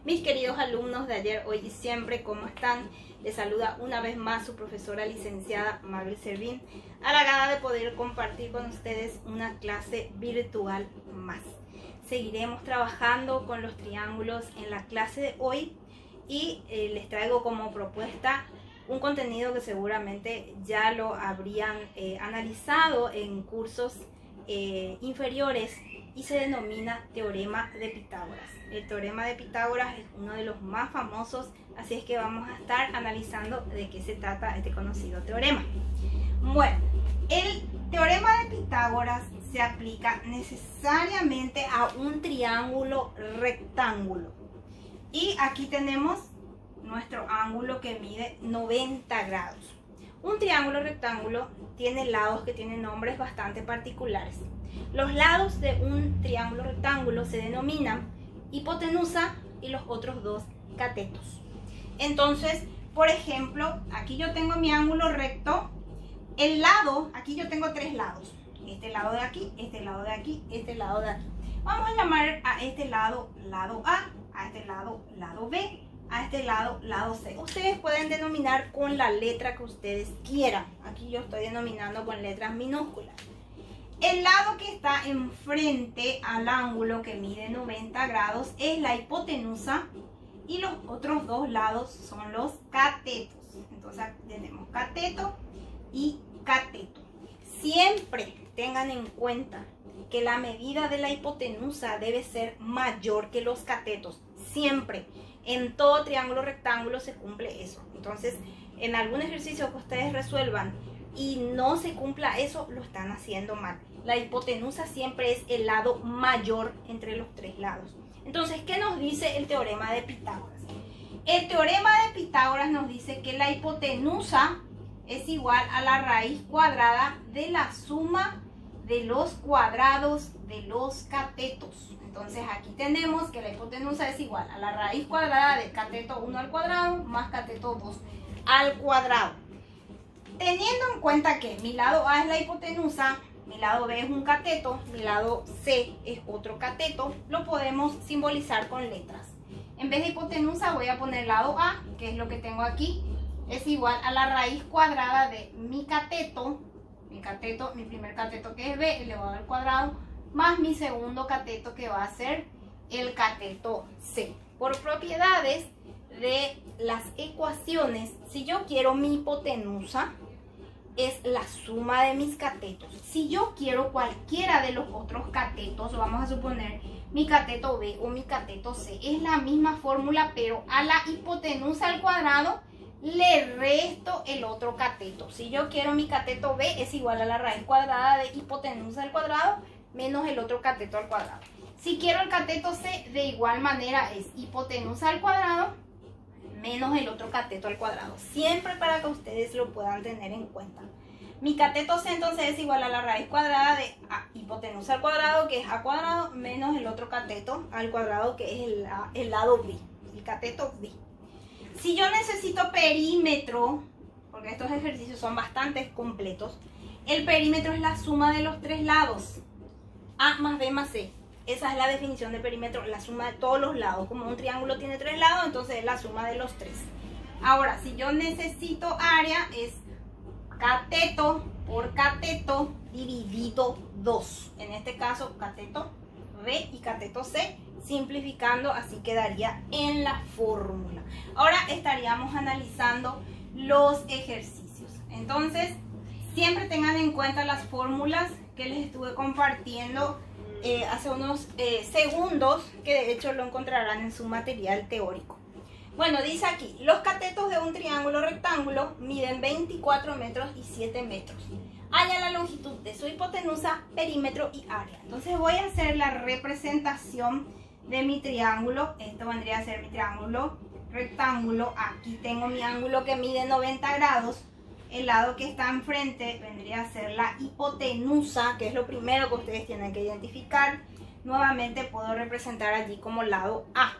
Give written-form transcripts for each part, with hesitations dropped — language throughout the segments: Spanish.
Mis queridos alumnos de ayer, hoy y siempre, ¿cómo están? Les saluda una vez más su profesora licenciada Mabel Servín, halagada de poder compartir con ustedes una clase virtual más. Seguiremos trabajando con los triángulos en la clase de hoy y les traigo como propuesta un contenido que seguramente ya lo habrían analizado en cursos inferiores y se denomina Teorema de Pitágoras. El Teorema de Pitágoras es uno de los más famosos, así es que vamos a estar analizando de qué se trata este conocido teorema. Bueno, el Teorema de Pitágoras se aplica necesariamente a un triángulo rectángulo. Y aquí tenemos nuestro ángulo que mide 90 grados. Un triángulo rectángulo tiene lados que tienen nombres bastante particulares. Los lados de un triángulo rectángulo se denominan hipotenusa y los otros dos catetos. Entonces, por ejemplo, aquí yo tengo mi ángulo recto. El lado, aquí yo tengo tres lados. Este lado de aquí, este lado de aquí, este lado de aquí. Vamos a llamar a este lado, lado A este lado, lado B, a este lado, lado C. Ustedes pueden denominar con la letra que ustedes quieran. Aquí yo estoy denominando con letras minúsculas. El lado que está enfrente al ángulo que mide 90 grados es la hipotenusa y los otros dos lados son los catetos. Entonces aquí tenemos cateto y cateto. Siempre tengan en cuenta que la medida de la hipotenusa debe ser mayor que los catetos. Siempre. En todo triángulo rectángulo se cumple eso. Entonces, en algún ejercicio que ustedes resuelvan y no se cumpla eso, lo están haciendo mal. La hipotenusa siempre es el lado mayor entre los tres lados. Entonces, ¿qué nos dice el teorema de Pitágoras? El teorema de Pitágoras nos dice que la hipotenusa es igual a la raíz cuadrada de la suma de los cuadrados de los catetos. Entonces aquí tenemos que la hipotenusa es igual a la raíz cuadrada de cateto 1 al cuadrado más cateto 2 al cuadrado. Teniendo en cuenta que mi lado A es la hipotenusa, mi lado B es un cateto, mi lado C es otro cateto, lo podemos simbolizar con letras. En vez de hipotenusa voy a poner lado A, que es lo que tengo aquí, es igual a la raíz cuadrada de mi cateto, mi primer cateto que es B elevado al cuadrado, más mi segundo cateto que va a ser el cateto C. Por propiedades de las ecuaciones, si yo quiero mi hipotenusa, es la suma de mis catetos. Si yo quiero cualquiera de los otros catetos, vamos a suponer mi cateto B o mi cateto C, es la misma fórmula, pero a la hipotenusa al cuadrado le resto el otro cateto. Si yo quiero mi cateto B, es igual a la raíz cuadrada de hipotenusa al cuadrado menos el otro cateto al cuadrado. Si quiero el cateto C, de igual manera es hipotenusa al cuadrado menos el otro cateto al cuadrado. Siempre para que ustedes lo puedan tener en cuenta. Mi cateto C entonces es igual a la raíz cuadrada de hipotenusa al cuadrado, que es A cuadrado, menos el otro cateto al cuadrado, que es el lado B, el cateto B. Si yo necesito perímetro, porque estos ejercicios son bastante completos, el perímetro es la suma de los tres lados. A más B más C. Esa es la definición de perímetro, la suma de todos los lados. Como un triángulo tiene tres lados, entonces es la suma de los tres. Ahora, si yo necesito área, es cateto por cateto dividido 2. En este caso, cateto B y cateto C. Simplificando, así quedaría en la fórmula. Ahora estaríamos analizando los ejercicios. Entonces, siempre tengan en cuenta las fórmulas que les estuve compartiendo hace unos segundos, que de hecho lo encontrarán en su material teórico. Bueno, dice aquí, los catetos de un triángulo rectángulo miden 24 metros y 7 metros. Halla la longitud de su hipotenusa, perímetro y área. Entonces voy a hacer la representación de mi triángulo. Esto vendría a ser mi triángulo rectángulo. Aquí tengo mi ángulo que mide 90 grados. El lado que está enfrente vendría a ser la hipotenusa, que es lo primero que ustedes tienen que identificar. Nuevamente puedo representar allí como lado A.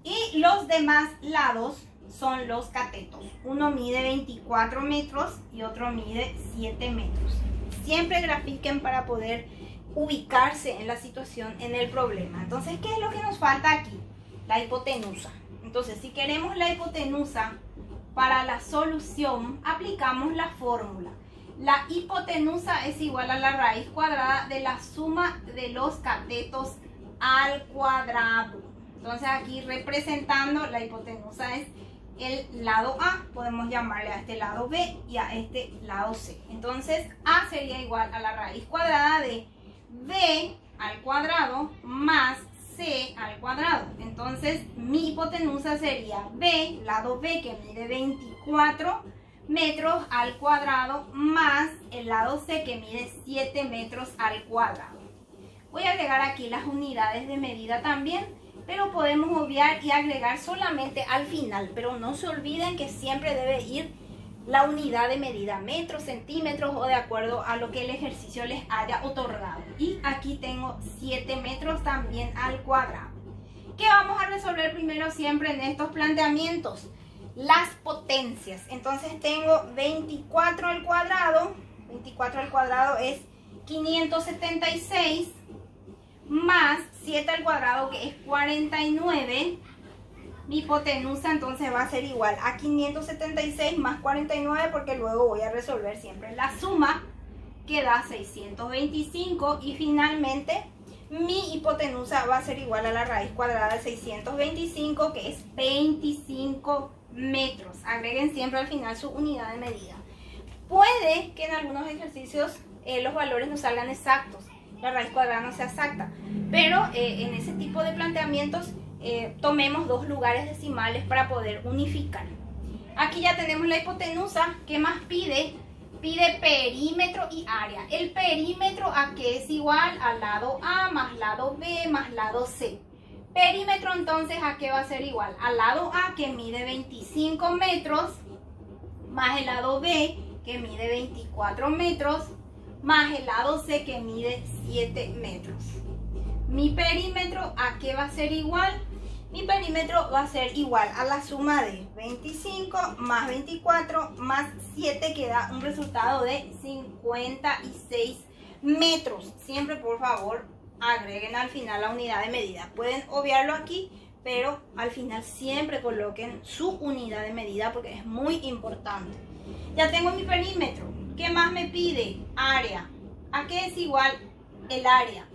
Y los demás lados son los catetos. Uno mide 24 metros y otro mide 7 metros. Siempre grafiquen para poder ubicarse en la situación, en el problema. Entonces, ¿qué es lo que nos falta aquí? la hipotenusa. Entonces, si queremos la hipotenusa para la solución, aplicamos la fórmula. La hipotenusa es igual a la raíz cuadrada de la suma de los catetos al cuadrado. Entonces aquí representando la hipotenusa es el lado A, podemos llamarle a este lado B y a este lado C. Entonces A sería igual a la raíz cuadrada de B al cuadrado más C al cuadrado. Entonces mi hipotenusa sería B, lado B que mide 24 metros al cuadrado más el lado C que mide 7 metros al cuadrado. Voy a agregar aquí las unidades de medida también, pero podemos obviar y agregar solamente al final. Pero no se olviden que siempre debe ir la unidad de medida, metros, centímetros o de acuerdo a lo que el ejercicio les haya otorgado. Y aquí tengo 7 metros también al cuadrado. ¿Qué vamos a resolver primero siempre en estos planteamientos? Las potencias. Entonces tengo 24 al cuadrado. 24 al cuadrado es 576 más 7 al cuadrado que es 49. Mi hipotenusa entonces va a ser igual a 576 más 49 porque luego voy a resolver siempre la suma que da 625 y finalmente mi hipotenusa va a ser igual a la raíz cuadrada de 625 que es 25 metros. Agreguen siempre al final su unidad de medida. Puede que en algunos ejercicios los valores no salgan exactos, la raíz cuadrada no sea exacta, pero en ese tipo de planteamientos tomemos dos lugares decimales para poder unificar. Aquí ya tenemos la hipotenusa. ¿Qué más pide? Pide perímetro y área. El perímetro a que es igual al lado A más lado B más lado C. Perímetro entonces a qué va a ser igual al lado A que mide 25 metros más el lado B que mide 24 metros más el lado C que mide 7 metros. Mi perímetro a qué va a ser igual. Mi perímetro va a ser igual a la suma de 25 más 24 más 7 que da un resultado de 56 metros. Siempre por favor agreguen al final la unidad de medida. Pueden obviarlo aquí, pero al final siempre coloquen su unidad de medida porque es muy importante. Ya tengo mi perímetro. ¿Qué más me pide? Área. ¿A qué es igual el área?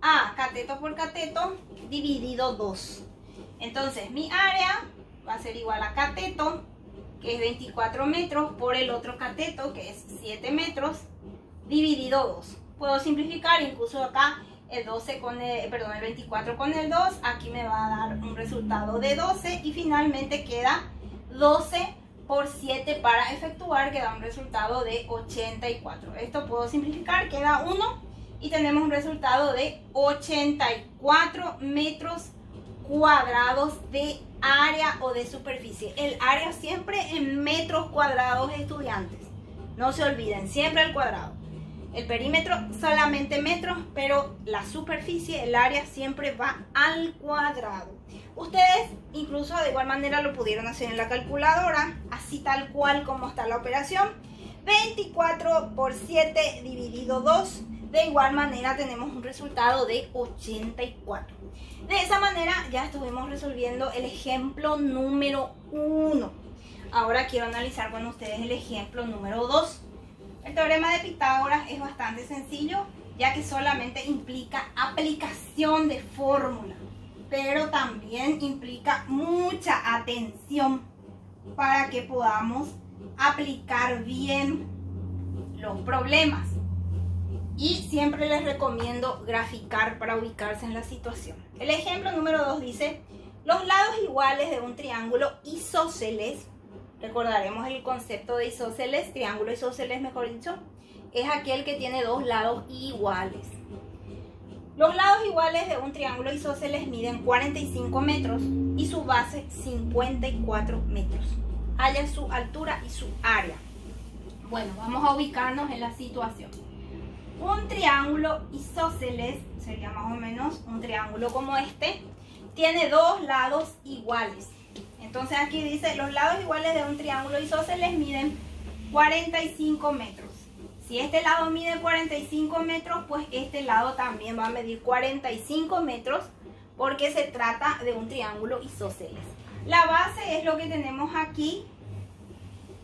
A cateto por cateto dividido 2. Entonces mi área va a ser igual a cateto, que es 24 metros, por el otro cateto, que es 7 metros, dividido 2. Puedo simplificar, incluso acá el 12 con el 24 con el 2, aquí me va a dar un resultado de 12 y finalmente queda 12 por 7 para efectuar, que da un resultado de 84. Esto puedo simplificar, queda 1 y tenemos un resultado de 84 metros cuadrados de área o de superficie. El área siempre en metros cuadrados, estudiantes. No se olviden, siempre al cuadrado. El perímetro solamente metros, pero la superficie, el área siempre va al cuadrado. Ustedes incluso de igual manera lo pudieron hacer en la calculadora, así tal cual como está la operación. 24 por 7 dividido 2. De igual manera tenemos un resultado de 84. De esa manera ya estuvimos resolviendo el ejemplo número 1. Ahora quiero analizar con ustedes el ejemplo número 2. El teorema de Pitágoras es bastante sencillo, ya que solamente implica aplicación de fórmula, pero también implica mucha atención para que podamos aplicar bien los problemas. Y siempre les recomiendo graficar para ubicarse en la situación. El ejemplo número 2 dice: los lados iguales de un triángulo isósceles, recordaremos el concepto de isósceles, triángulo isósceles mejor dicho, es aquel que tiene dos lados iguales. Los lados iguales de un triángulo isósceles miden 45 metros y su base 54 metros. Halla su altura y su área. Bueno, vamos a ubicarnos en la situación. Un triángulo isósceles, sería más o menos un triángulo como este, tiene dos lados iguales. Entonces aquí dice, los lados iguales de un triángulo isósceles miden 45 metros. Si este lado mide 45 metros, pues este lado también va a medir 45 metros, porque se trata de un triángulo isósceles. La base es lo que tenemos aquí,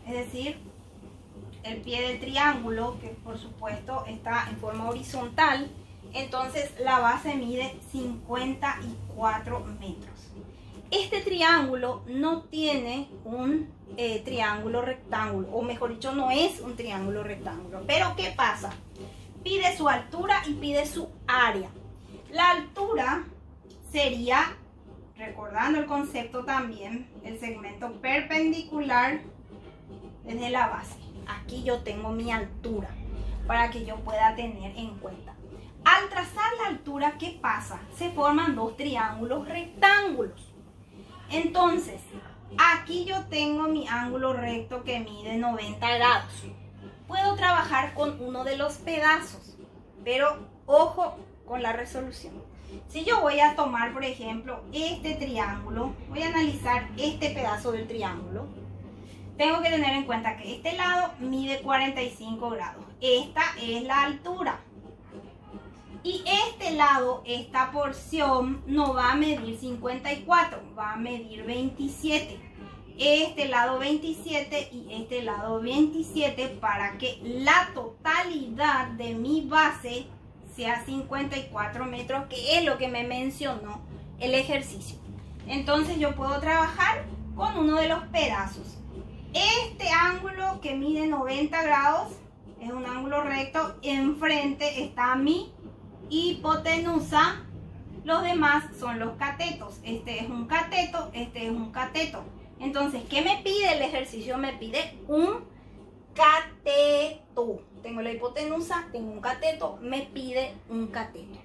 es decir, el pie del triángulo, que por supuesto está en forma horizontal. Entonces la base mide 54 metros. Este triángulo no tiene un triángulo rectángulo, o mejor dicho, no es un triángulo rectángulo. Pero ¿qué pasa? Pide su altura y pide su área. La altura sería, recordando el concepto también, el segmento perpendicular desde la base. Aquí yo tengo mi altura para que yo pueda tener en cuenta. Al trazar la altura, ¿qué pasa? Se forman dos triángulos rectángulos. Entonces, aquí yo tengo mi ángulo recto que mide 90 grados. Puedo trabajar con uno de los pedazos, pero ojo con la resolución. Si yo voy a tomar, por ejemplo, este triángulo, voy a analizar este pedazo del triángulo. Tengo que tener en cuenta que este lado mide 45 grados. Esta es la altura. Y este lado, esta porción, no va a medir 54, va a medir 27. Este lado 27 y este lado 27 para que la totalidad de mi base sea 54 metros, que es lo que me mencionó el ejercicio. Entonces yo puedo trabajar con uno de los pedazos. Este ángulo que mide 90 grados es un ángulo recto. Enfrente está mi hipotenusa. Los demás son los catetos. Este es un cateto, este es un cateto. Entonces, ¿qué me pide el ejercicio? Me pide un cateto. Tengo la hipotenusa, tengo un cateto, me pide un cateto.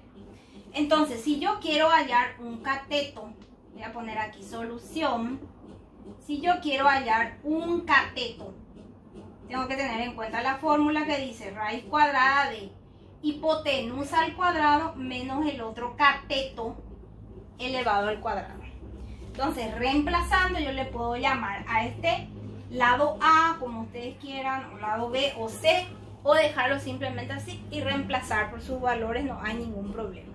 Entonces, si yo quiero hallar un cateto, voy a poner aquí solución. Si yo quiero hallar un cateto, tengo que tener en cuenta la fórmula que dice raíz cuadrada de hipotenusa al cuadrado menos el otro cateto elevado al cuadrado. Entonces, reemplazando, yo le puedo llamar a este lado A, como ustedes quieran, o lado B o C, o dejarlo simplemente así y reemplazar por sus valores, no hay ningún problema.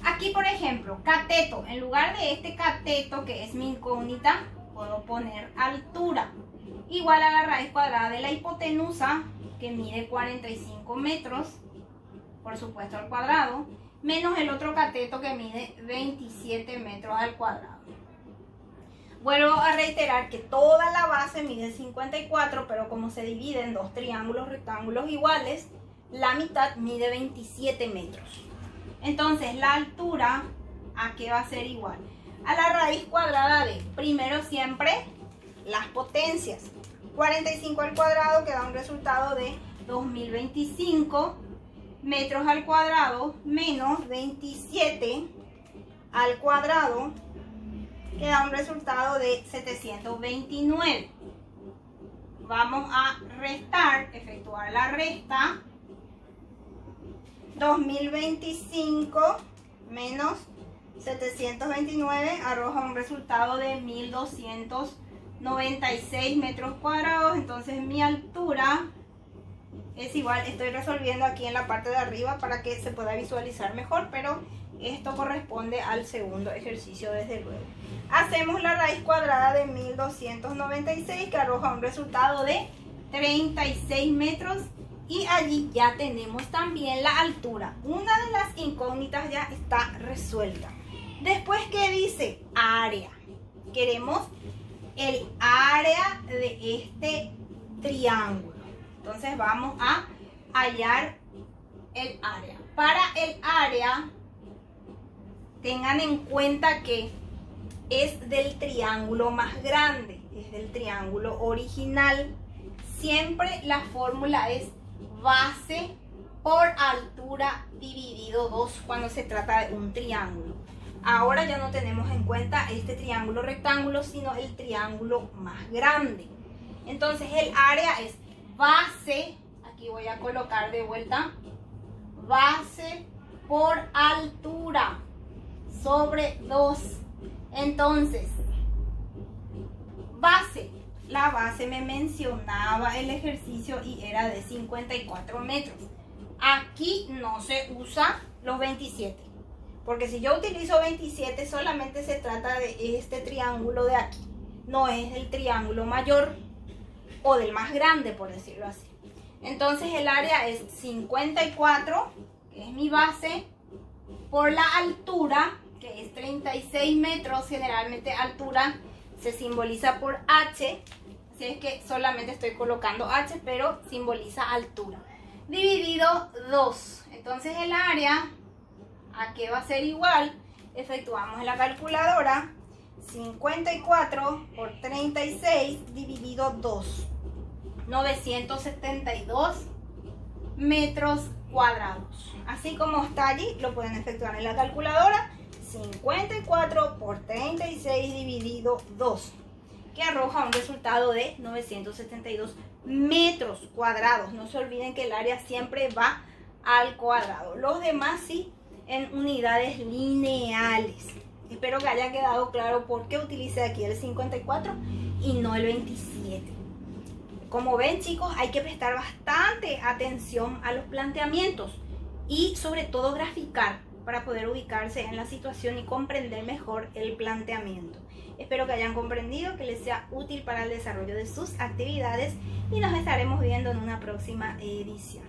Aquí, por ejemplo, cateto, en lugar de este cateto, que es mi incógnita, puedo poner altura, igual a la raíz cuadrada de la hipotenusa, que mide 45 metros, por supuesto al cuadrado, menos el otro cateto que mide 27 metros al cuadrado. Vuelvo a reiterar que toda la base mide 54, pero como se divide en dos triángulos rectángulos iguales, la mitad mide 27 metros. Entonces la altura, ¿a qué va a ser igual? A la raíz cuadrada de, primero siempre, las potencias. 45 al cuadrado, que da un resultado de 2025 metros al cuadrado, menos 27 al cuadrado, que da un resultado de 729. Vamos a restar, efectuar la resta. 2025 menos 729 arroja un resultado de 1296 metros cuadrados. Entonces mi altura es igual, estoy resolviendo aquí en la parte de arriba para que se pueda visualizar mejor, pero esto corresponde al segundo ejercicio desde luego. Hacemos la raíz cuadrada de 1296, que arroja un resultado de 36 metros. Y allí ya tenemos también la altura. Una de las incógnitas ya está resuelta. Después, ¿qué dice? Área. Queremos el área de este triángulo. Entonces vamos a hallar el área. Para el área, tengan en cuenta que es del triángulo más grande, es del triángulo original. Siempre la fórmula es base por altura dividido 2 cuando se trata de un triángulo. Ahora ya no tenemos en cuenta este triángulo rectángulo, sino el triángulo más grande. Entonces el área es base, aquí voy a colocar de vuelta, base por altura sobre 2. Entonces, base. La base me mencionaba el ejercicio y era de 54 metros. Aquí no se usa los 27, Porque si yo utilizo 27, solamente se trata de este triángulo de aquí. No es del triángulo mayor o del más grande, por decirlo así. Entonces el área es 54, que es mi base, por la altura, que es 36 metros. Generalmente altura se simboliza por H. Así es que solamente estoy colocando H, pero simboliza altura. Dividido 2. Entonces el área, ¿a qué va a ser igual? Efectuamos en la calculadora. 54 por 36 dividido 2. 972 metros cuadrados. Así como está allí, lo pueden efectuar en la calculadora. 54 por 36 dividido 2, que arroja un resultado de 972 metros cuadrados. No se olviden que el área siempre va al cuadrado. Los demás sí en unidades lineales. Espero que haya quedado claro por qué utilicé aquí el 54 y no el 27. Como ven, chicos, hay que prestar bastante atención a los planteamientos y sobre todo graficar para poder ubicarse en la situación y comprender mejor el planteamiento. Espero que hayan comprendido, que les sea útil para el desarrollo de sus actividades y nos estaremos viendo en una próxima edición.